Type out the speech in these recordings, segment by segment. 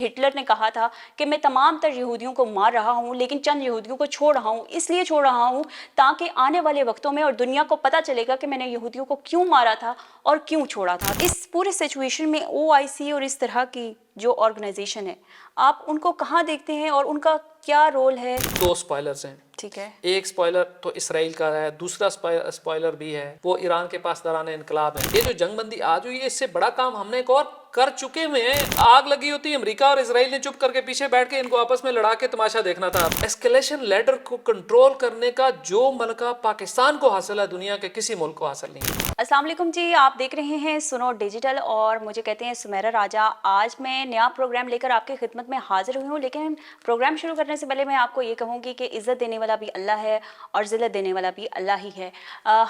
Hitler نے کہا تھا کہ میں تمام تر یہودیوں کو مار رہا ہوں لیکن چند یہودیوں کو چھوڑ رہا ہوں، اس لیے چھوڑ رہا ہوں تاکہ آنے والے وقتوں میں اور دنیا کو پتہ چلے گا کہ میں نے یہودیوں کو کیوں مارا تھا اور کیوں چھوڑا تھا۔ اس پورے سچویشن میں OIC اور اس طرح کی جو آرگنائزیشن ہے، آپ ان کو کہاں دیکھتے ہیں اور ان کا کیا رول ہے؟ دو سپوائلرز ہیں، ٹھیک ہے، ایک سپوائلر تو اسرائیل کا ہے، دوسرا سپوائلر بھی ہے وہ ایران کے پاسداران انقلاب ہے۔ یہ جو جنگ بندی آج ہوئی ہے، اس سے بڑا کام ہم نے ایک اور کر چکے ہوئے ہیں۔ آگ لگی ہوتی ہے، امریکہ اور اسرائیل نے چپ کر کے پیچھے بیٹھ کے ان کو آپس میں لڑا کے تماشا دیکھنا تھا۔ ایسکیلیشن لیڈر کو کنٹرول کرنے کا جو ملکہ پاکستان کو حاصل ہے، دنیا کے کسی ملک کو حاصل نہیں ہے۔ السلام علیکم جی، آپ دیکھ رہے ہیں سنو ڈیجیٹل اور مجھے کہتے ہیں سمیرہ راجہ۔ آج میں نیا پروگرام لے کر آپ کی خدمت میں حاضر ہوئی ہوں، لیکن پروگرام شروع کرنے سے پہلے میں آپ کو یہ کہوں گی کہ عزت دینے والا بھی اللہ ہے اور ذلت دینے والا بھی اللہ ہی ہے۔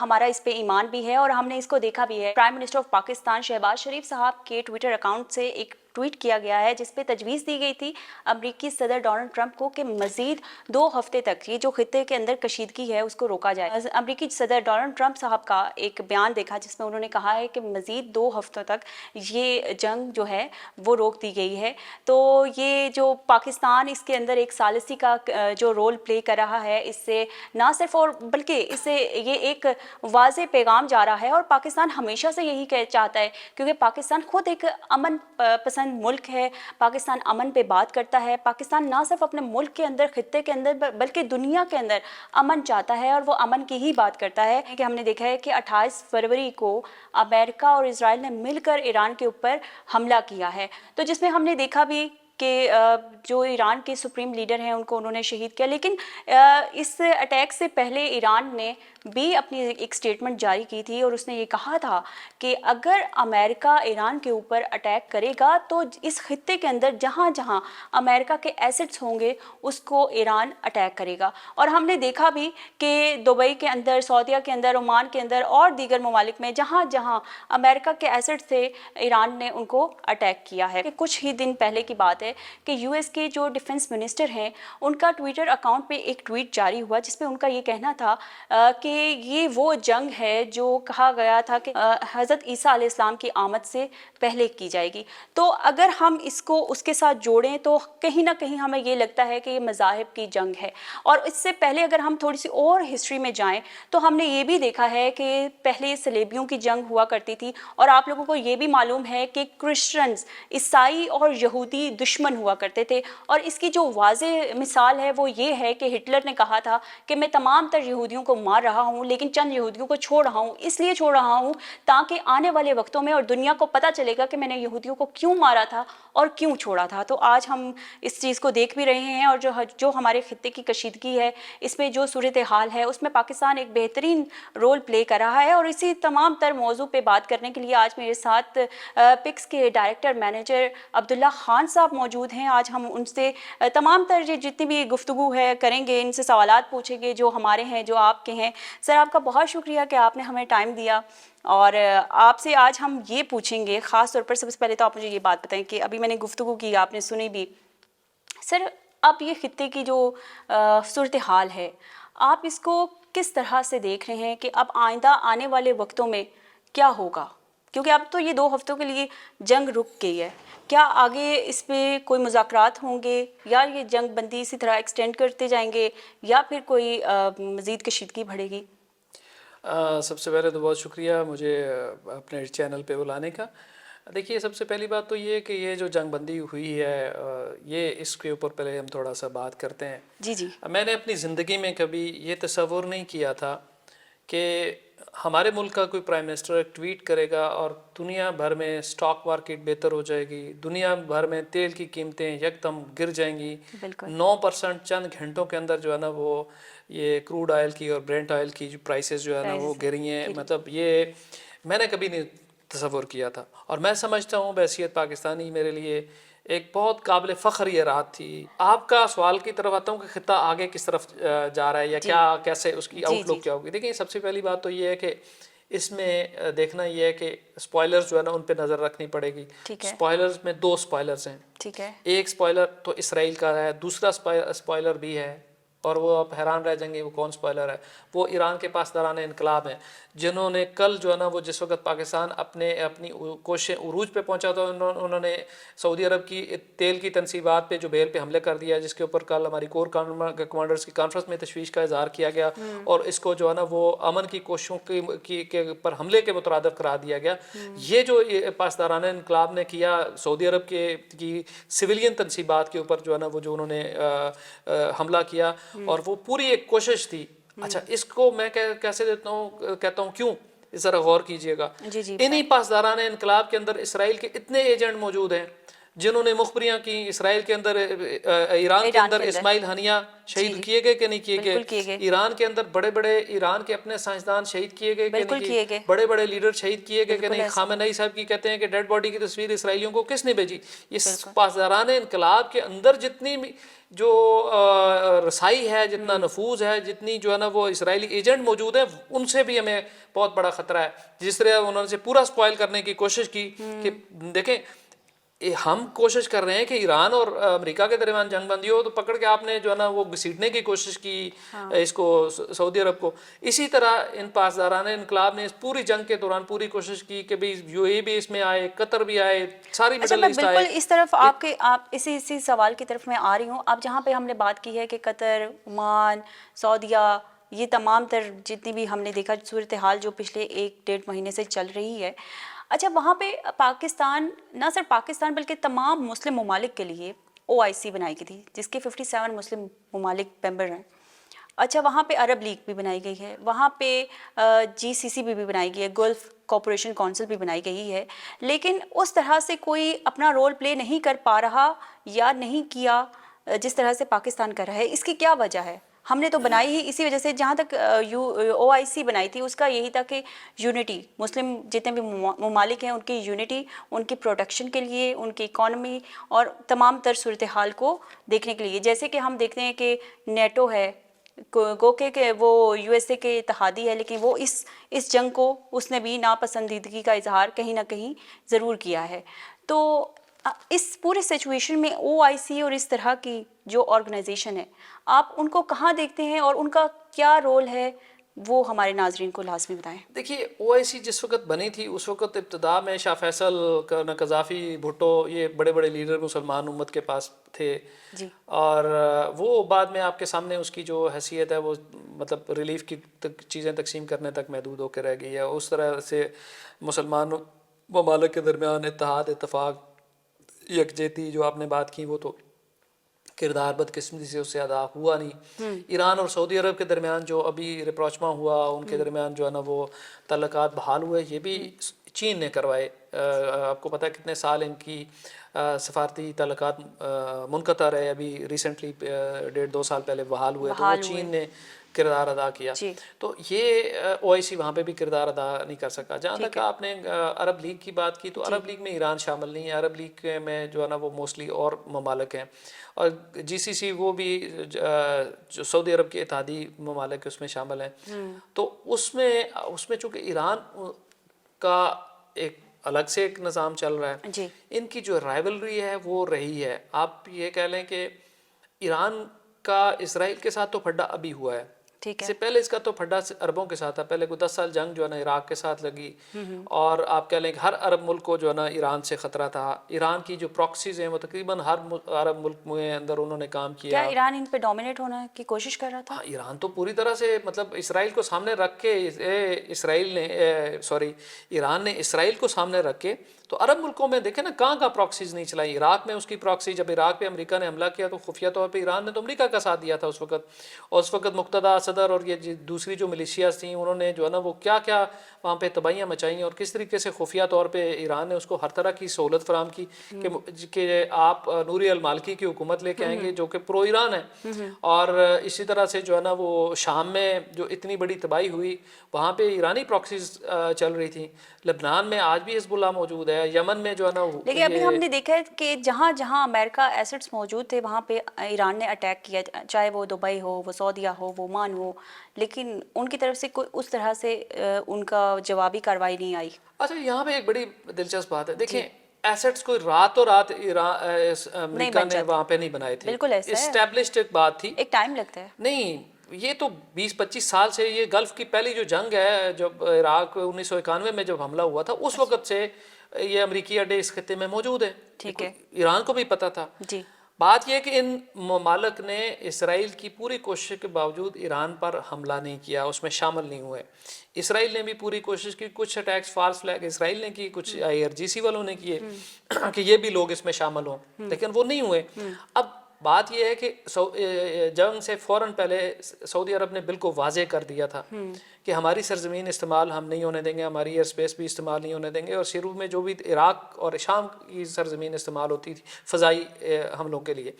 ہمارا اس پہ ایمان بھی ہے اور ہم نے اس کو دیکھا بھی ہے۔ Prime minister of Pakistan Shehbaz Sharif صاحب کے ٹویٹر اکاؤنٹ سے ایک ٹویٹ کیا گیا ہے جس پہ تجویز دی گئی تھی امریکی صدر ڈونلڈ ٹرمپ کو کہ مزید 2 ہفتے تک یہ جو خطے کے اندر کشیدگی ہے اس کو روکا جائے۔ امریکی صدر ڈونلڈ ٹرمپ صاحب کا ایک بیان دیکھا جس میں انہوں نے کہا ہے کہ مزید 2 ہفتوں تک یہ جنگ جو ہے وہ روک دی گئی ہے۔ تو یہ جو پاکستان اس کے اندر ایک ثالثی کا جو رول پلے کر رہا ہے، اس سے نہ صرف اور بلکہ اس سے یہ ایک واضح پیغام جا رہا ہے، اور پاکستان ہمیشہ سے یہی چاہتا ہے کیونکہ پاکستان خود ایک امن پسند ملک ہے۔ پاکستان امن پہ بات کرتا ہے۔ پاکستان نہ صرف اپنے ملک کے اندر، خطے کے اندر، بلکہ دنیا کے اندر امن چاہتا ہے اور وہ امن کی ہی بات کرتا ہے۔ کہ ہم نے دیکھا ہے کہ 28 فروری کو امریکہ اور اسرائیل نے مل کر ایران کے اوپر حملہ کیا ہے، تو جس میں ہم نے دیکھا بھی کہ جو ایران کے سپریم لیڈر ہیں ان کو انہوں نے شہید کیا، لیکن اس اٹیک سے پہلے ایران نے بھی اپنی ایک سٹیٹمنٹ جاری کی تھی اور اس نے یہ کہا تھا کہ اگر امریکہ ایران کے اوپر اٹیک کرے گا تو اس خطے کے اندر جہاں جہاں امریکہ کے ایسٹس ہوں گے اس کو ایران اٹیک کرے گا۔ اور ہم نے دیکھا بھی کہ دبئی کے اندر، سعودیہ کے اندر، عمان کے اندر اور دیگر ممالک میں جہاں جہاں امریکہ کے ایسٹس تھے ایران نے ان کو اٹیک کیا ہے۔ کچھ ہی دن پہلے کی بات ہے کہ US کے جو ڈیفنس منسٹر ہیں ان کا ٹویٹر اکاؤنٹ پہ ایک ٹویٹ جاری ہوا جس پہ ان کا یہ کہنا تھا کہ یہ وہ جنگ ہے جو کہا گیا تھا کہ حضرت عیسیٰ علیہ السلام کی آمد سے پہلے کی جائے گی۔ تو اگر ہم اس کو اس کے ساتھ جوڑیں تو کہیں نہ کہیں ہمیں یہ لگتا ہے کہ یہ مذاہب کی جنگ ہے۔ اور اس سے پہلے اگر ہم تھوڑی سی اور ہسٹری میں جائیں تو ہم نے یہ بھی دیکھا ہے کہ پہلے صلیبیوں کی جنگ ہوا کرتی تھی، اور آپ لوگوں کو یہ بھی معلوم ہے کہ کرسچنز، عیسائی اور یہودی دشمن ہوا کرتے تھے۔ اور اس کی جو واضح مثال ہے وہ یہ ہے کہ ہٹلر نے کہا تھا کہ میں تمام تر یہودیوں کو مار رہا ہوں لیکن چند یہودیوں کو چھوڑ رہا ہوں، اس لیے چھوڑ رہا ہوں تاکہ آنے والے وقتوں میں اور دنیا کو پتہ چلے گا کہ میں نے یہودیوں کو کیوں مارا تھا اور کیوں چھوڑا تھا۔ تو آج ہم اس چیز کو دیکھ بھی رہے ہیں، اور جو ہمارے خطے کی کشیدگی ہے، اس میں جو صورتحال ہے، اس میں پاکستان ایک بہترین رول پلے کر رہا ہے۔ اور اسی تمام تر موضوع پہ بات کرنے کے لیے آج میرے ساتھ پکس کے ڈائریکٹر مینیجر عبداللہ خان صاحب موجود ہیں۔ آج ہم ان سے تمام تر جتنی بھی گفتگو ہے کریں گے، ان سے سوالات پوچھیں گے جو ہمارے ہیں، جو آپ کے ہیں۔ سر، آپ کا بہت شکریہ کہ آپ نے ہمیں ٹائم دیا، اور آپ سے آج ہم یہ پوچھیں گے خاص طور پر، سب سے پہلے تو آپ مجھے یہ بات بتائیں کہ ابھی میں نے گفتگو کی، آپ نے سنی بھی، سر اب یہ خطے کی جو صورتحال ہے آپ اس کو کس طرح سے دیکھ رہے ہیں کہ اب آئندہ آنے والے وقتوں میں کیا ہوگا؟ کیونکہ اب تو یہ 2 ہفتوں کے لیے جنگ رک گئی ہے، کیا آگے اس پہ کوئی مذاکرات ہوں گے، یا یہ جنگ بندی اسی طرح ایکسٹینڈ کرتے جائیں گے، یا پھر کوئی مزید کشیدگی بڑھے گی؟ سب سے پہلے تو بہت شکریہ مجھے اپنے چینل پہ بلانے کا۔ دیکھیے، سب سے پہلی بات تو یہ ہے کہ یہ جو جنگ بندی ہوئی ہے، یہ اس کے اوپر پہلے ہم تھوڑا سا بات کرتے ہیں۔ جی میں نے اپنی زندگی میں کبھی یہ تصور نہیں کیا تھا کہ ہمارے ملک کا کوئی پرائم منسٹر ایک ٹویٹ کرے گا اور دنیا بھر میں سٹاک مارکیٹ بہتر ہو جائے گی، دنیا بھر میں تیل کی قیمتیں یکدم گر جائیں گی، بالکل 9% چند گھنٹوں کے اندر جو ہے نا وہ یہ کروڈ آئل کی اور برینٹ آئل کی جو پرائسز جو ہے نا وہ گری ہیں۔ مطلب یہ میں نے کبھی نہیں تصور کیا تھا، اور میں سمجھتا ہوں بحیثیت پاکستانی میرے لیے ایک بہت قابل فخر یہ رات تھی۔ آپ کا سوال کی طرف آتا ہوں کہ خطہ آگے کس طرف جا رہا ہے، یا کیا کیسے اس کی آؤٹ لک کیا ہوگی۔ دیکھیں، سب سے پہلی بات تو یہ ہے کہ اس میں دیکھنا یہ ہے کہ سپوائلرز جو ہے نا ان پہ نظر رکھنی پڑے گی۔ سپوائلرز میں 2 سپوائلرز ہیں، ٹھیک ہے، ایک سپوائلر تو اسرائیل کا ہے، دوسرا سپوائلر بھی ہے اور وہ آپ حیران رہ جائیں گے وہ کون اسپوائلر ہے. وہ ایران کے پاسداران انقلاب ہیں جنہوں نے کل جو ہے نا وہ جس وقت پاکستان اپنی کوششیں عروج پہ پہنچا تھا انہوں نے سعودی عرب کی تیل کی تنصیبات پہ جو بیل پہ حملے کر دیا, جس کے اوپر کل ہماری کور کمانڈرز کی کانفرنس میں تشویش کا اظہار کیا گیا اور اس کو جو ہے نا وہ امن کی کوششوں کے پر حملے کے مترادف قرار دیا گیا. یہ جو پاسداران انقلاب نے کیا سعودی عرب کی سویلین تنصیبات کے اوپر جو ہے نا وہ جو انہوں نے حملہ کیا, اور وہ پوری ایک کوشش تھی. اچھا اس کو میں کیسے کہتا ہوں کیوں, ذرا غور کیجئے گا. انہی پاسداران انقلاب کے اندر اسرائیل کے اتنے ایجنٹ موجود ہیں جنہوں نے مخبریاں کی اسرائیل کے اندر, ایران کے اندر اسماعیل ہنیہ شہید کیے گئے کہ نہیں کیے گئے, ایران کے اندر بڑے بڑے ایران کے اپنے سائنسدان شہید کیے گئے کہ نہیں کیے گئے, بڑے بڑے لیڈر شہید کیے گئے کہ نہیں. خامنئی صاحب کی کہتے ہیں کہ ڈیڈ باڈی کی تصویر اسرائیلیوں کو کس نے بھیجی. اس پاسداران انقلاب کے اندر جتنی جو رسائی ہے, جتنا نفوذ ہے, جتنی جو ہے نا وہ اسرائیلی ایجنٹ موجود ہیں, ان سے بھی ہمیں بہت بڑا خطرہ ہے. جس طرح انہوں نے پورا سپوائل کرنے کی کوشش کی کہ دیکھیں ہم کوشش کر رہے ہیں کہ ایران اور امریکہ کے درمیان جنگ بندی ہو, تو پکڑ کے آپ نے جو ہے نا وہ گھسیٹنے کی کوشش کی اس کو سعودی عرب کو. اسی طرح ان پاسداران انقلاب نے اس پوری جنگ کے دوران پوری کوشش کی کہ بھی یو اے بھی اس میں آئے, قطر بھی آئے, ساری مڈل ایسٹ آئے. بالکل اس طرف آپ اسی سوال کی طرف میں آ رہی ہوں. اب جہاں پہ ہم نے بات کی ہے کہ قطر, عمان, سعودیہ, یہ تمام تر جتنی بھی ہم نے دیکھا صورتحال جو پچھلے 1-1.5 مہینے سے چل رہی ہے, اچھا وہاں پہ پاکستان, نہ صرف پاکستان بلکہ تمام مسلم ممالک کے لیے OIC بنائی گئی تھی جس کے 57 مسلم ممالک ممبر ہیں. اچھا وہاں پہ عرب لیگ بھی بنائی گئی ہے, وہاں پہ GCC بھی بنائی گئی ہے, گلف کوپریشن کونسل بھی بنائی گئی ہے, لیکن اس طرح سے کوئی اپنا رول پلے نہیں کر پا رہا یا نہیں کیا جس طرح سے پاکستان کر رہا ہے. اس کی کیا وجہ ہے؟ ہم نے تو بنائی ہی اسی وجہ سے, جہاں تک OIC بنائی تھی اس کا یہی تھا کہ یونٹی, مسلم جتنے بھی ممالک ہیں ان کی یونٹی, ان کی پروٹیکشن کے لیے, ان کی اکانومی اور تمام تر صورتحال کو دیکھنے کے لیے. جیسے کہ ہم دیکھتے ہیں کہ نیٹو ہے, گو کہ وہ USA کے اتحادی ہے, لیکن وہ اس جنگ کو اس نے بھی ناپسندیدگی کا اظہار کہیں نہ کہیں ضرور کیا ہے. تو اس پورے سچویشن میں OIC اور اس طرح کی جو آرگنائزیشن ہے, آپ ان کو کہاں دیکھتے ہیں اور ان کا کیا رول ہے, وہ ہمارے ناظرین کو لازمی بتائیں. دیکھیے OIC جس وقت بنی تھی اس وقت ابتدا میں شاہ فیصل, قذافی, بھٹو, یہ بڑے بڑے لیڈر مسلمان امت کے پاس تھے اور وہ بعد میں آپ کے سامنے اس کی جو حیثیت ہے وہ مطلب ریلیف کی چیزیں تقسیم کرنے تک محدود ہو کے رہ گئی ہے. اس طرح سے مسلمان ممالک کے درمیان اتحاد, اتفاق, یکجہتی جو آپ نے بات کی وہ تو کردار بدقسمتی سے اس سے ادا ہوا نہیں. ایران اور سعودی عرب کے درمیان جو ابھی رپروچما ہوا, ان کے درمیان جو ہے نا وہ تعلقات بحال ہوئے, یہ بھی چین نے کروائے. آپ کو پتہ ہے کتنے سال ان کی سفارتی تعلقات منقطع رہے, ابھی ریسنٹلی 1.5-2 سال پہلے بحال ہوئے, تو وہ چین نے کردار ادا کیا. تو یہ OIC وہاں پہ بھی کردار ادا نہیں کر سکا. جہاں تک آپ نے عرب لیگ کی بات کی, تو عرب لیگ میں ایران شامل نہیں ہے. عرب لیگ میں جو ہے نا وہ موسٹلی اور ممالک ہیں, اور GCC وہ بھی جو سعودی عرب کے اتحادی ممالک اس میں شامل ہیں. تو اس میں چونکہ ایران کا ایک الگ سے ایک نظام چل رہا ہے, ان کی جو رائیولری ہے وہ رہی ہے. آپ یہ کہہ لیں کہ ایران کا اسرائیل کے ساتھ تو پھڈا ابھی ہوا ہے, اس سے پہلے اس کا تو پھڈا عربوں کے ساتھ تھا. پہلے کوئی 10 سال جنگ جو ہے نا عراق کے ساتھ لگی, اور آپ کہہ لیں کہ ہر عرب ملک کو جو ہے نا ایران سے خطرہ تھا. ایران کی جو پراکسیز ہیں وہ تقریباً ہر عرب ملک میں اندر انہوں نے کام کیا. کیا ایران ان پہ ڈومینیٹ ہونے کی کوشش کر رہا تھا؟ ہاں, ایران تو پوری طرح سے مطلب اسرائیل کو سامنے رکھ کے ایران نے اسرائیل کو سامنے رکھ کے, تو عرب ملکوں میں دیکھیں نا کہاں پراکسیز نہیں چلائی. عراق میں اس کی پراکسی, جب عراق پہ امریکہ نے حملہ کیا تو خفیہ طور پہ ایران نے تو امریکہ کا ساتھ دیا تھا اس وقت, اور اس وقت مقتدیٰ صدر اور یہ دوسری جو ملیشیاز تھیں انہوں نے جو ہے نا وہ کیا وہاں پہ تباہیاں مچائیں, اور کس طریقے سے خفیہ طور پہ ایران نے اس کو ہر طرح کی سہولت فراہم کی کہ آپ نوری المالکی کی حکومت لے کے آئیں گے جو کہ پرو ایران ہے. اور اسی طرح سے جو ہے نا وہ شام میں جو اتنی بڑی تباہی ہوئی وہاں پہ ایرانی پراکسیز چل رہی تھیں. لبنان میں آج بھی حزب اللہ موجود ہے, یمن میں جو ہے نا, لیکن ابھی ہم نے دیکھا ہے کہ جہاں جہاں امریکہ ایسٹس موجود تھے وہاں پہ ایران نے اٹیک کیا, چاہے وہ دبئی ہو, وہ سعودیہ ہو, وہ عمان ہو, لیکن ان کی طرف سے کوئی اس طرح سے ان کا جوابی کارروائی نہیں آئی. اچھا یہاں پہ ایک بڑی دلچسپ بات ہے, دیکھیں ایسٹس کوئی راتوں رات امریکہ نے وہاں پہ نہیں بنائے تھے. بالکل ایسا ہے, اسٹیبلشڈ ایک بات تھی, ایک ٹائم لگتا ہے. نہیں یہ تو 20-25 سال سے, یہ گلف کی پہلی جو جنگ ہے جب عراق 1991 میں جب حملہ ہوا تھا اس وقت سے یہ امریکی اڈے اس خطے میں موجود ہیں. ٹھیک ہے, ایران کو بھی پتہ تھا. جی. بات یہ کہ ان ممالک نے اسرائیل کی پوری کوشش کے باوجود ایران پر حملہ نہیں کیا, اس میں شامل نہیں ہوئے. اسرائیل نے بھی پوری کوشش کی, کچھ اٹیکس فالس فلیگ اسرائیل نے کی, کچھ IRGC والوں نے کیے کہ یہ بھی لوگ اس میں شامل ہوں, لیکن وہ نہیں ہوئے. اب بات یہ ہے کہ جنگ سے فوراً پہلے سعودی عرب نے بالکل واضح کر دیا تھا کہ ہماری سرزمین استعمال ہم نہیں ہونے دیں گے, ہماری ایئر اسپیس بھی استعمال نہیں ہونے دیں گے. اور شروع میں جو بھی عراق اور شام کی سرزمین استعمال ہوتی تھی فضائی حملوں کے لیے,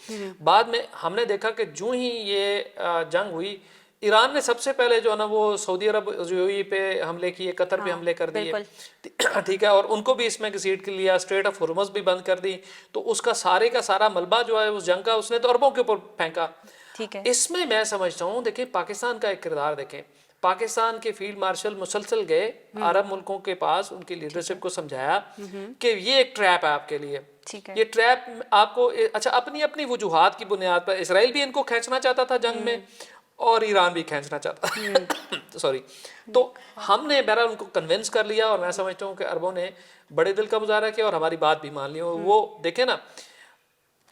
بعد میں ہم نے دیکھا کہ جو ہی یہ جنگ ہوئی, ایران نے سب سے پہلے جو ہے نا وہ سعودی عرب UAE پہ حملے کیے, قطر پہ حملے کر دیے, ٹھیک ہے, اور ان کو بھی اس میں گھسیٹ کے لیا, اسٹریٹ آف ہرمز بھی بند کر دی. تو اس کا سارے کا سارا ملبہ جو ہے اس جنگ کا اس نے تو اربوں کے اوپر پھینکا. ٹھیک ہے, اس میں سمجھتا ہوں, دیکھیں پاکستان کا ایک کردار دیکھیں, پاکستان کے فیلڈ مارشل مسلسل گئے عرب ملکوں کے پاس, ان کی لیڈرشپ کو سمجھایا کہ یہ ایک ٹریپ ہے آپ کے لیے, یہ ٹریپ آپ کو اچھا اپنی وجوہات کی بنیاد پر اسرائیل بھی ان کو کھینچنا چاہتا تھا جنگ میں اور ایران بھی کھینچنا چاہتا سوری. تو ہم نے بہرحال ان کو کنونس کر لیا, اور میں سمجھتا ہوں کہ عربوں نے بڑے دل کا مظاہرہ کیا اور ہماری بات بھی مان لی. وہ دیکھیں نا,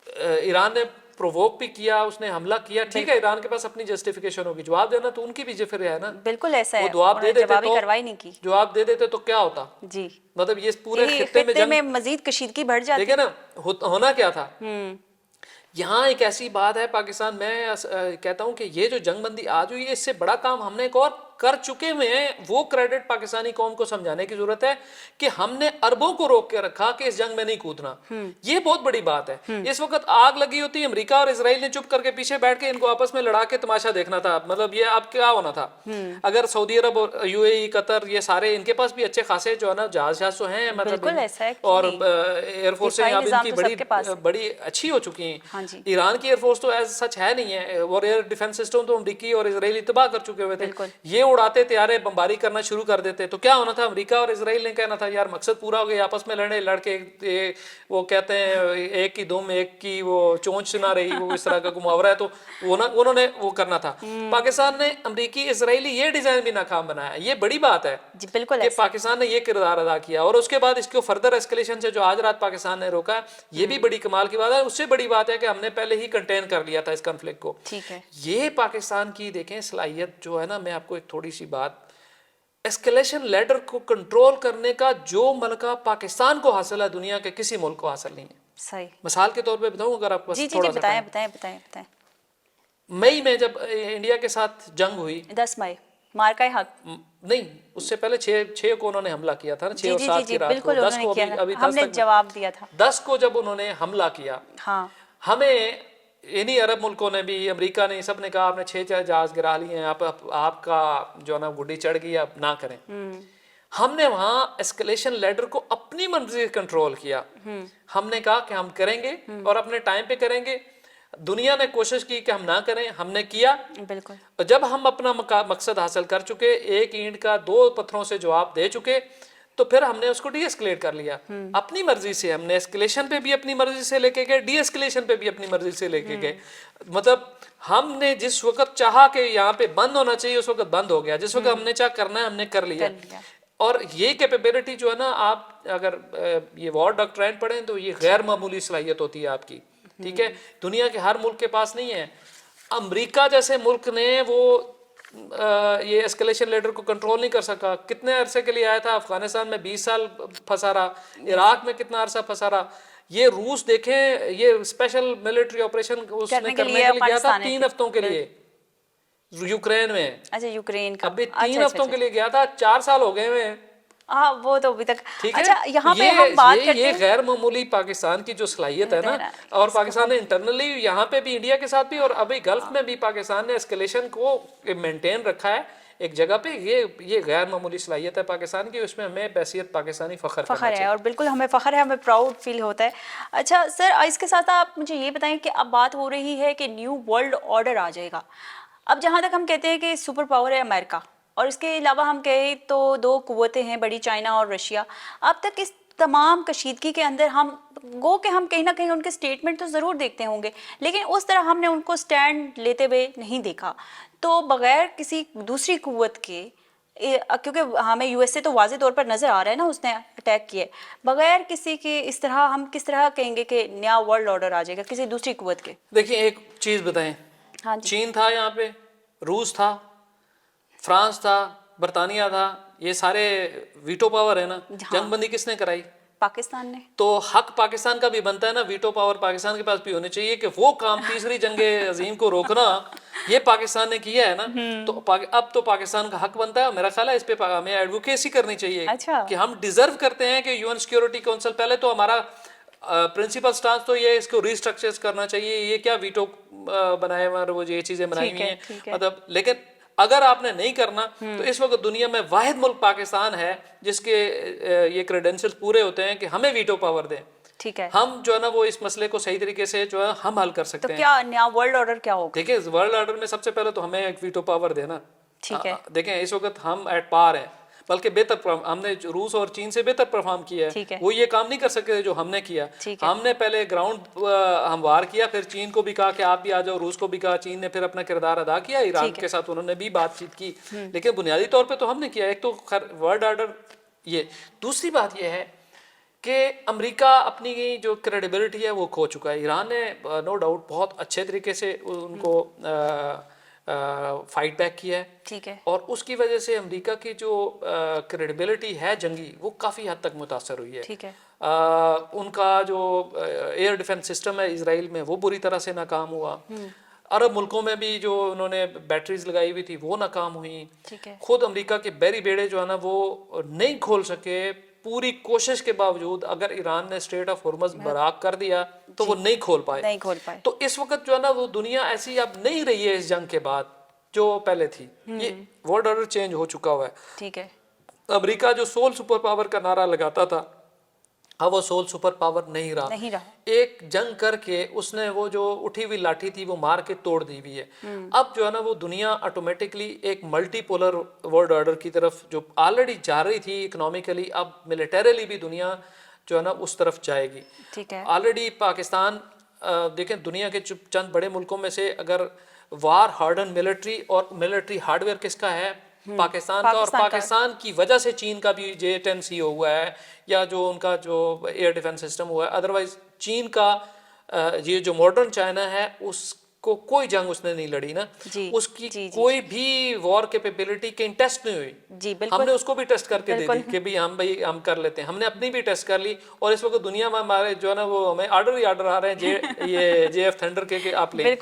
ایران نے پرووک بھی کیا, اس نے حملہ کیا, ٹھیک ہے, ایران کے پاس اپنی جسٹیفیکیشن ہوگی, جواب دینا تو ان کی بھی جفر ہے نا. بالکل ایسا ہے, وہ جواب دے دیتے تو کارروائی نہیں کی, جواب دے دیتے تو کیا ہوتا, جی, مطلب یہ پورے خطے میں مزید کشیدگی بڑھ جاتی. دیکھیں نا ہونا کیا تھا. یہاں ایک ایسی بات ہے پاکستان, میں کہتا ہوں کہ یہ جو جنگ بندی آج ہوئی ہے, اس سے بڑا کام ہم نے ایک اور کر چکے ہوئے ہیں. وہ کریڈٹ پاکستانی قوم کو سمجھانے کی ضرورت ہے کہ ہم نے اربوں کو روک کے رکھا کہ اس جنگ میں نہیں کودنا. یہ بہت بڑی بات ہے. اس وقت آگ لگی ہوتی, امریکہ اور اسرائیل نے چپ کر کے پیچھے بیٹھ کے ان کو آپس میں لڑا کے تماشا دیکھنا تھا. مطلب یہ اب کیا ہونا تھا اگر سعودی عرب اور UAE قطر یہ سارے, ان کے پاس بھی اچھے خاصے جو ہے نا جہاز تو ہیں, مطلب اور ایئر فورسیں اب ان کی بڑی اچھی ہو چکی ہیں. ایران کی ایئر فورس تو ایز سچ ہے نہیں ہے, اور ایئر ڈیفنس سسٹم تو امریکی اور اسرائیلی تباہ کر چکے ہوئے تھے. یہ اڑاتے طیارے بمباری کرنا شروع کر دیتے تو کیا ہونا تھا, امریکہ اور اسرائیل نے کہنا تھا یار مقصد پورا ہو گیا, آپس میں لڑ کے وہ کہتے ہیں ایک کی دم ایک کی وہ چونچ نہ رہی, وہ اس طرح کا محاورہ ہے, تو انہوں نے وہ کرنا تھا. پاکستان نے امریکی اسرائیلی یہ ڈیزائن بھی ناکام بنایا. یہ بڑی بات ہے کہ پاکستان نے یہ کردار ادا کیا, اور اس کے بعد اس کو فردر اسکلیشن سے جو آج رات پاکستان نے روکا, یہ بھی بڑی کمال کی بات ہے. اس سے بڑی بات ہے کہ ہم نے پہلے ہی کنٹین کر لیا تھا اس کنفلکٹ کو. یہ پاکستان کی دیکھیں صلاحیت جو ہے نا, میں آپ کو ایک تھوڑی سی بات, اسکلیشن لیڈر کو کنٹرول کرنے کا جو ملکہ پاکستان کو حاصل ہے دنیا کے کسی ملک کو حاصل نہیں ہے. صحیح مثال کے طور پہ بتاؤں اگر آپ کو تھوڑا سا بتائیں. مئی میں جب انڈیا کے ساتھ جنگ ہوئی, 10 مئی مارکہ حق نہیں, اس سے پہلے 6 کو انہوں نے حملہ کیا تھا نا, 6 اور 7 کی رات کو, 10 کو ابھی ہم نے جواب دیا تھا. 10 کو جب انہوں نے حملہ کیا, ہمیں انہی عرب ملکوں نے بھی, امریکہ نے, سب نے کہا آپ نے 6 جہاز گرا لیے ہیں, آپ کا جو ہے نا گڈی چڑھ گئی, آپ نہ کریں. ہم نے وہاں اسکلیشن لیڈر کو اپنی مرضی سے کنٹرول کیا. ہم نے کہا کہ ہم کریں گے اور اپنے ٹائم پہ کریں گے. دنیا نے کوشش کی کہ ہم نہ کریں, ہم نے کیا. بالکل جب ہم اپنا مقصد حاصل کر چکے, ایک اینٹ کا 2 پتھروں سے جواب دے چکے, تو پھر ہم نے اس کو ڈی اسکلیٹ کر لیا اپنی مرضی سے. ہم نے اسکلیشن پہ بھی اپنی مرضی سے لے کے گئے, ڈی اسکلیشن پہ بھی اپنی مرضی سے لے کے گئے. مطلب ہم نے جس وقت چاہا کہ یہاں پہ بند ہونا چاہیے اس وقت بند ہو گیا, جس وقت ہم نے چاہ کرنا ہے ہم نے کر لیا. اور یہ کیپیبلٹی جو ہے نا, آپ اگر یہ وار ڈاکٹرائن پڑھیں تو یہ غیر معمولی صلاحیت ہوتی ہے آپ کی, ٹھیک ہے, دنیا کے ہر ملک کے پاس نہیں ہے. امریکہ جیسے ملک نے وہ یہ اسکلیشن لیڈر کو کنٹرول نہیں کر سکا. کتنے عرصے کے لیے آیا تھا, افغانستان میں 20 سال پھنسا رہا, عراق میں کتنا عرصہ پھنسا رہا. یہ روس دیکھیں, یہ اسپیشل ملٹری آپریشن اس نے کرنے کے لیے گیا تھا 3 ہفتوں کے لیے یوکرین میں. اچھا یوکرین کا ابھی 3 ہفتوں کے لیے گیا تھا, 4 سال ہو گئے ہوئے. ہاں وہ تو ابھی تک. اچھا یہاں پہ ہم بات کرتے ہیں, یہ غیر معمولی پاکستان کی جو صلاحیت ہے نا, اور پاکستان نے انٹرنلی یہاں پہ بھی, انڈیا کے ساتھ بھی, اور ابھی گلف میں بھی پاکستان نے اسکلیشن کو مینٹین رکھا ہے ایک جگہ پہ. یہ غیر معمولی صلاحیت ہے پاکستان کی, اس میں ہمیں بحیثیت پاکستانی فخر ہے, اور بالکل ہمیں فخر ہے, ہمیں پراؤڈ فیل ہوتا ہے. اچھا سر, اس کے ساتھ آپ مجھے یہ بتائیں کہ اب بات ہو رہی ہے کہ نیو ورلڈ آرڈر آ جائے گا. اب جہاں تک ہم کہتے ہیں کہ سپر پاور ہے امریکہ, اور اس کے علاوہ ہم کہیں تو 2 قوتیں ہیں بڑی, چائنا اور رشیا. اب تک اس تمام کشیدگی کے اندر ہم گو کہ ہم کہیں نہ کہیں ان کے اسٹیٹمنٹ تو ضرور دیکھتے ہوں گے، لیکن اس طرح ہم نے ان کو سٹینڈ لیتے ہوئے نہیں دیکھا. تو بغیر کسی دوسری قوت کے، کیونکہ ہمیں یو ایس اے تو واضح طور پر نظر آ رہا ہے نا اس نے اٹیک کیے، بغیر کسی کے اس طرح ہم کس طرح کہیں گے کہ نیا ورلڈ آرڈر آ جائے گا کسی دوسری قوت کے؟ دیکھیں ایک چیز بتائیں، ہاں جی. چین تھا یہاں پہ، روس تھا، فرانس تھا، برطانیہ تھا، یہ سارے ویٹو پاور ہے نا. جنگ بندی کس نے کرائی؟ پاکستان نے. تو حق پاکستان کا بھی بنتا ہے نا، ویٹو پاور پاکستان کے پاس بھی ہونے چاہیے کہ وہ کام تیسری جنگ عظیم کو روکنا یہ پاکستان نے کیا ہے نا. تو اب تو پاکستان کا حق بنتا ہے، میرا خیال ہے اس پہ ہمیں ایڈوکیسی کرنی چاہیے کہ ہم ڈیزرو کرتے ہیں کہ یو این سیکیورٹی کونسل. پہلے تو ہمارا پرنسپل سٹانس تو یہ اس کو ریسٹرکچر کرنا چاہیے، یہ کیا ویٹو بنائے ہوئے وہ یہ چیزیں بنائی ہوئی ہیں مطلب. لیکن اگر آپ نے نہیں کرنا تو اس وقت دنیا میں واحد ملک پاکستان ہے جس کے یہ کریڈینشل پورے ہوتے ہیں کہ ہمیں ویٹو پاور دیں. ٹھیک ہے، ہم جو ہے نا وہ اس مسئلے کو صحیح طریقے سے جو ہے ہم حل کر سکتے ہیں. تو کیا نیا ورلڈ آرڈر کیا ہوگا؟ دیکھیں ورلڈ آرڈر میں سب سے پہلے تو ہمیں ایک ویٹو پاور دینا. ٹھیک ہے، دیکھیں اس وقت ہم ایٹ پار ہیں، بلکہ بہتر ہم نے روس اور چین سے بہتر پرفارم کیا ہے. وہ یہ کام نہیں کر سکتے جو ہم نے کیا. ہم نے پہلے گراؤنڈ ہموار کیا، پھر چین کو بھی کہا کہ آپ بھی آ جاؤ، روس کو بھی کہا، چین نے پھر اپنا کردار ادا کیا، ایران کے ساتھ انہوں نے بھی بات چیت کی. لیکن بنیادی طور پہ تو ہم نے کیا. ایک تو ورلڈ آرڈر یہ. دوسری بات یہ ہے کہ امریکہ اپنی جو کریڈیبلٹی ہے وہ کھو چکا ہے. ایران نے نو ڈاؤٹ بہت اچھے طریقے سے ان کو فائٹ بیک کیا ہے. ٹھیک ہے، اور اس کی وجہ سے امریکہ کی جو کریڈیبلٹی ہے جنگی وہ کافی حد تک متاثر ہوئی ہے. ٹھیک ہے، ان کا جو ایئر ڈیفنس سسٹم ہے اسرائیل میں وہ بری طرح سے ناکام ہوا. عرب ملکوں میں بھی جو انہوں نے بیٹریز لگائی ہوئی تھی وہ ناکام ہوئی. خود امریکہ کے بحری بیڑے جو ہے نا وہ نہیں کھول سکے. پوری کوشش کے باوجود اگر ایران نے اسٹریٹ آف ہرمز براق کر دیا تو وہ نہیں کھول پائے. تو اس وقت جو ہے نا وہ دنیا ایسی اب نہیں رہی ہے اس جنگ کے بعد جو پہلے تھی. یہ ورلڈ آرڈر چینج ہو چکا ہوا ہے. ٹھیک ہے، امریکہ جو سول سپر پاور کا نعرہ لگاتا تھا اب وہ سول سپر پاور نہیں رہا. ایک جنگ کر کے اس نے وہ جو اٹھی ہوئی لاٹھی تھی وہ مار کے توڑ دی ہوئی ہے. اب جو ہے نا وہ دنیا آٹومیٹکلی ایک ملٹی پولر ورلڈ آرڈر کی طرف جو آلریڈی جا رہی تھی اکنامیکلی، اب ملیٹریلی بھی دنیا جو ہے نا اس طرف جائے گی. آلریڈی پاکستان دیکھیں دنیا کے چند بڑے ملکوں میں سے اگر وار ہارڈن ملٹری اور ملٹری ہارڈ ویئر کس کا ہے؟ پاکستان کا. اور پاکستان کی وجہ سے چین کا بھی J-10C ہوا ہے یا جو ان کا جو ایئر ڈیفنس سسٹم ہوا ہے. ادروائز چین کا یہ جو ماڈرن چائنا ہے اس کو کوئی جنگ اس نے نہیں لڑی نا. اس کی کوئی بھی وار کیپیبلٹی کہیں ٹیسٹ نہیں ہوئی. ہم نے اس کو بھی ٹیسٹ کر کے دے دی کہ بھی ہم کر لیتے ہیں. ہم نے اپنی بھی ٹیسٹ کر لی اور اس وقت دنیا میں ہمارے جو ہے نا وہ ہمیں آرڈر ہی آرڈر آ رہے ہیں یہ JF تھنڈر کے آپ لیں.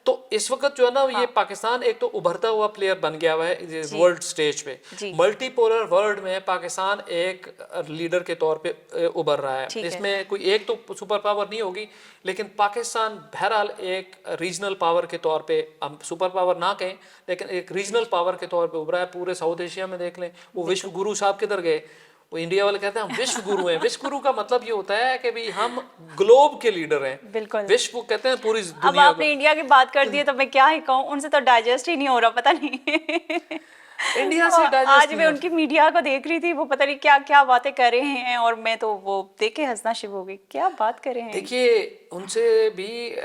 تو اس وقت جو ہے نا یہ پاکستان ایک تو ابھرتا ہوا پلیئر بن گیا ہوا ہے ورلڈ سٹیج پہ. ملٹی پولر ورلڈ میں پاکستان ایک لیڈر کے طور پہ ابھر رہا ہے. اس میں کوئی ایک تو سپر پاور نہیں ہوگی لیکن پاکستان بہرحال ایک ریجنل پاور کے طور پہ، ہم سپر پاور نہ کہیں لیکن ایک ریجنل پاور کے طور پہ ابھرا ہے. پورے ساؤتھ ایشیا میں دیکھ لیں وہ وشو گرو صاحب کدھر گئے؟ وہ انڈیا والے کہتے ہیں ہم وشو گرو ہیں. وشو گرو کا مطلب یہ ہوتا ہے کہ بھی ہم گلوب کے لیڈر ہیں. وشو کہتے ہیں پوری دنیا. اب آپ نے انڈیا کی بات کر دی ہے تو میں کیا ہی کہوں، ان سے تو ڈائجسٹ ہی نہیں ہو رہا. پتہ نہیں انڈیا سے آج میں ان کی میڈیا کو دیکھ رہی تھی، وہ پتہ نہیں کیا کیا باتیں کر رہے ہیں اور میں تو وہ دیکھ کے ہنسنا شروع ہو گئی. کیا بات کر رہے ہیں؟ دیکھیے ان سے بھی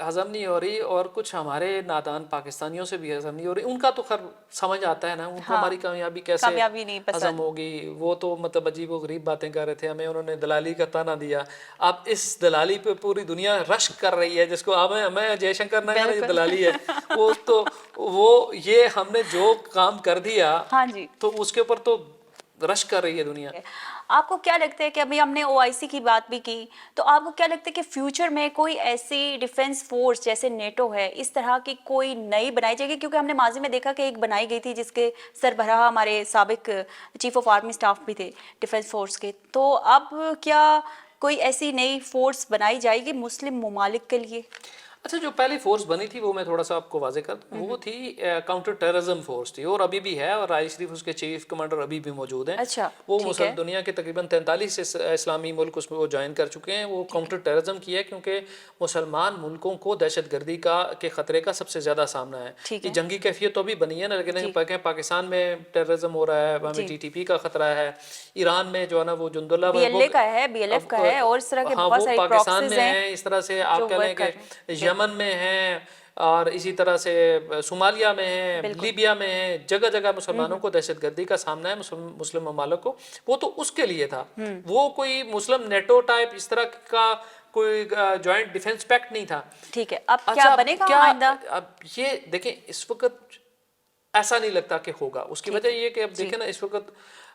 ہضم نہیں ہو رہی اور کچھ ہمارے نادان پاکستانیوں سے بھی ہضم نہیں ہو رہی. ان کا تو خیر سمجھ آتا ہے نا، ان کو ہماری کامیابی کیسے ہضم ہوگی. وہ تو مطلب عجیب و غریب باتیں کر رہے تھے. ہمیں انہوں نے دلالی کا تانا دیا. اب اس دلالی پہ پوری دنیا رشک کر رہی ہے جس کو ہمیں جے شنکر نے کہا یہ دلالی ہے. وہ تو وہ یہ ہم نے جو کام کر دیا تو اس کے اوپر تو رشک کر رہی ہے دنیا. آپ کو کیا لگتا ہے کہ ابھی ہم نے OIC کی بات بھی کی، تو آپ کو کیا لگتا ہے کہ فیوچر میں کوئی ایسی ڈیفنس فورس جیسے نیٹو ہے اس طرح کی کوئی نئی بنائی جائے گی؟ کیونکہ ہم نے ماضی میں دیکھا کہ ایک بنائی گئی تھی جس کے سربراہ ہمارے سابق چیف آف آرمی اسٹاف بھی تھے ڈیفنس فورس کے. تو اب کیا کوئی ایسی نئی فورس بنائی جائے گی مسلم ممالک کے لیے؟ اچھا جو پہلی فورس بنی تھی وہ میں تھوڑا سا آپ کو واضح کر دوں، وہ تھی کاؤنٹر ٹیررزم فورس تھی، اور ابھی بھی ہے، اور رائی شریف اس کے چیف کمانڈر ابھی بھی موجود ہیں. اچھا وہ ٹھیک ہے. دنیا کے تقریباً 43 اسلامی ملک اس میں وہ جوائن کر چکے ہیں. وہ کاؤنٹر ٹیررزم کی ہے کیونکہ مسلمان ملکوں کو دہشت گردی کے خطرے کا سب سے زیادہ سامنا ہے. یہ جنگی کیفیت تو بھی بنی ہے نا، لیکن پاکستان میں ٹیررزم ہو رہا ہے، وہاں میں TTP کا خطرہ ہے، ایران میں جو ہے نا وہ جند اللہ BLA کا ہے، BLF کا ہے، اور اس طرح کے بہت ساری پاکستان پراکسیز میں ہیں ہے. اس طرح سے آپ کہہ لیں کہ یمن میں ہیں، اور اسی طرح سے صومالیہ میں ہیں، لیبیا میں ہیں، جگہ جگہ مسلمانوں کو دہشت گردی کا سامنا ہے، مسلم ممالک کو. وہ تو اس کے لیے تھا، وہ کوئی مسلم نیٹو ٹائپ اس طرح کا کوئی جوائنٹ ڈیفنس پیکٹ نہیں تھا. ٹھیک ہے. اب کیا بنے گا آئندہ؟ اب یہ دیکھیں اس وقت ایسا نہیں لگتا کہ ہوگا. اس کی وجہ یہ کہ اب دیکھیں نا اس وقت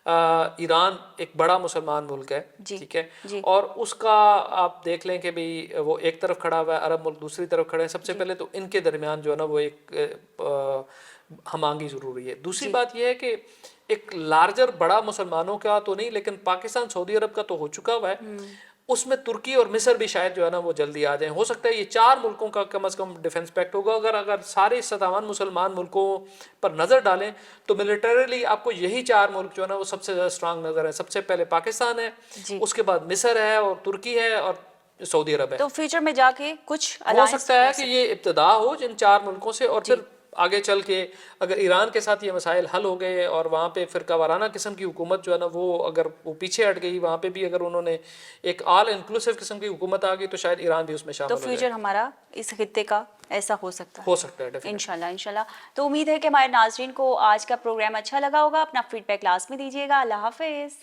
ایران ایک بڑا مسلمان ملک ہے، ٹھیک ہے، اور اس کا آپ دیکھ لیں کہ بھئی وہ ایک طرف کھڑا ہوا ہے، عرب ملک دوسری طرف کھڑے ہیں. سب سے پہلے تو ان کے درمیان جو ہے نا وہ ایک ہم آہنگی ضروری ہے. دوسری بات یہ ہے کہ ایک لارجر بڑا مسلمانوں کا تو نہیں، لیکن پاکستان سعودی عرب کا تو ہو چکا ہوا ہے. اس میں ترکی اور مصر بھی شاید جو ہے نا وہ جلدی آ جائیں. ہو سکتا ہے یہ 4 ملکوں کا کم از کم ڈیفنس پیکٹ ہوگا. اگر سارے 57 مسلمان ملکوں پر نظر ڈالیں تو ملیٹریلی آپ کو یہی 4 ملک جو ہے نا وہ سب سے زیادہ اسٹرانگ نظر ہے. سب سے پہلے پاکستان ہے، اس کے بعد مصر ہے، اور ترکی ہے، اور سعودی عرب ہے. تو فیوچر میں جا کے کچھ ہو سکتا ہے کہ یہ ابتدا ہو جن 4 ملکوں سے، اور پھر آگے چل کے اگر ایران کے ساتھ یہ مسائل حل ہو گئے اور وہاں پہ فرقہ وارانہ قسم کی حکومت جو ہے نا وہ اگر وہ پیچھے ہٹ گئی، وہاں پہ بھی اگر انہوں نے ایک آل انکلوسیو قسم کی حکومت آ گئی تو شاید ایران بھی اس میں شامل ہو جائے. تو فیوچر ہمارا اس خطے کا ایسا ہو سکتا ہے انشاءاللہ. تو امید ہے کہ ہمارے ناظرین کو آج کا پروگرام اچھا لگا ہوگا. اپنا فیڈ بیک لازمی دیجیے گا. اللہ حافظ.